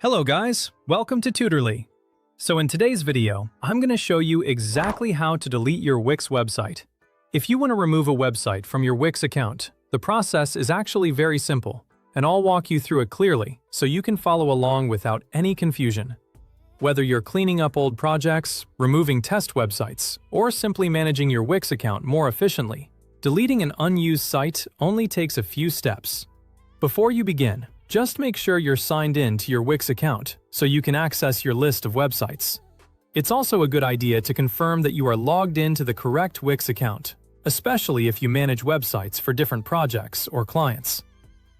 Hello guys, welcome to Tutorly. So in today's video, I'm going to show you exactly how to delete your Wix website. If you want to remove a website from your Wix account, the process is actually very simple, and I'll walk you through it clearly so you can follow along without any confusion. Whether you're cleaning up old projects, removing test websites, or simply managing your Wix account more efficiently, deleting an unused site only takes a few steps. Before you begin, just make sure you're signed in to your Wix account so you can access your list of websites. It's also a good idea to confirm that you are logged into the correct Wix account, especially if you manage websites for different projects or clients.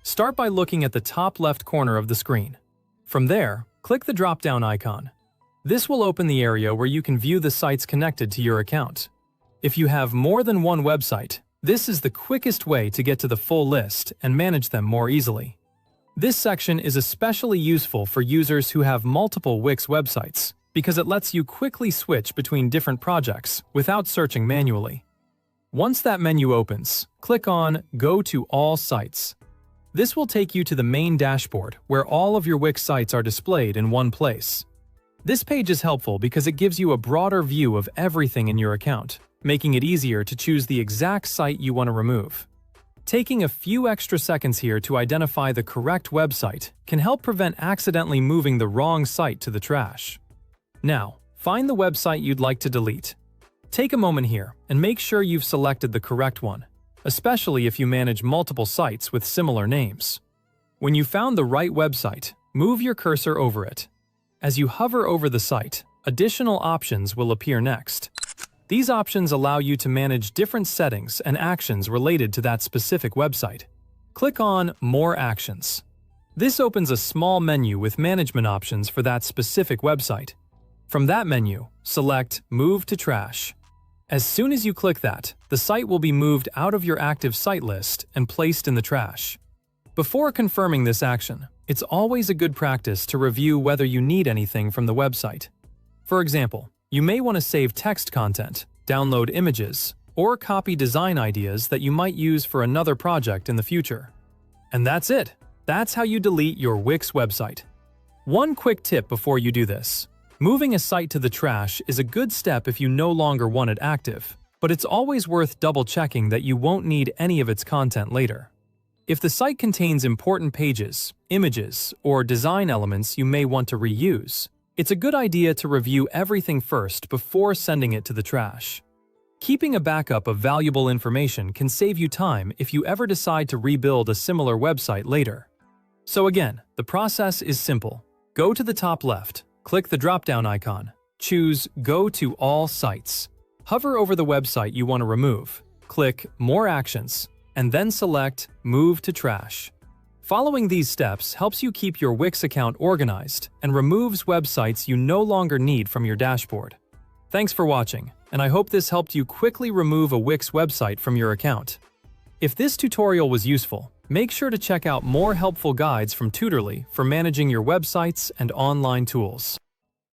Start by looking at the top left corner of the screen. From there, click the drop-down icon. This will open the area where you can view the sites connected to your account. If you have more than one website, this is the quickest way to get to the full list and manage them more easily. This section is especially useful for users who have multiple Wix websites because it lets you quickly switch between different projects without searching manually. Once that menu opens, click on Go to All Sites. This will take you to the main dashboard where all of your Wix sites are displayed in one place. This page is helpful because it gives you a broader view of everything in your account, making it easier to choose the exact site you want to remove. Taking a few extra seconds here to identify the correct website can help prevent accidentally moving the wrong site to the trash. Now, find the website you'd like to delete. Take a moment here and make sure you've selected the correct one, especially if you manage multiple sites with similar names. When you found the right website, move your cursor over it. As you hover over the site, additional options will appear next. These options allow you to manage different settings and actions related to that specific website. Click on More Actions. This opens a small menu with management options for that specific website. From that menu, select Move to Trash. As soon as you click that, the site will be moved out of your active site list and placed in the trash. Before confirming this action, it's always a good practice to review whether you need anything from the website. For example, you may want to save text content, download images, or copy design ideas that you might use for another project in the future. And that's it! That's how you delete your Wix website. One quick tip before you do this. Moving a site to the trash is a good step if you no longer want it active, but it's always worth double-checking that you won't need any of its content later. If the site contains important pages, images, or design elements you may want to reuse, it's a good idea to review everything first before sending it to the trash. Keeping a backup of valuable information can save you time if you ever decide to rebuild a similar website later. So again, the process is simple. Go to the top left, click the drop-down icon, choose Go to All Sites. Hover over the website you want to remove, click More Actions, and then select Move to Trash. Following these steps helps you keep your Wix account organized and removes websites you no longer need from your dashboard. Thanks for watching, and I hope this helped you quickly remove a Wix website from your account. If this tutorial was useful, make sure to check out more helpful guides from Tutorly for managing your websites and online tools.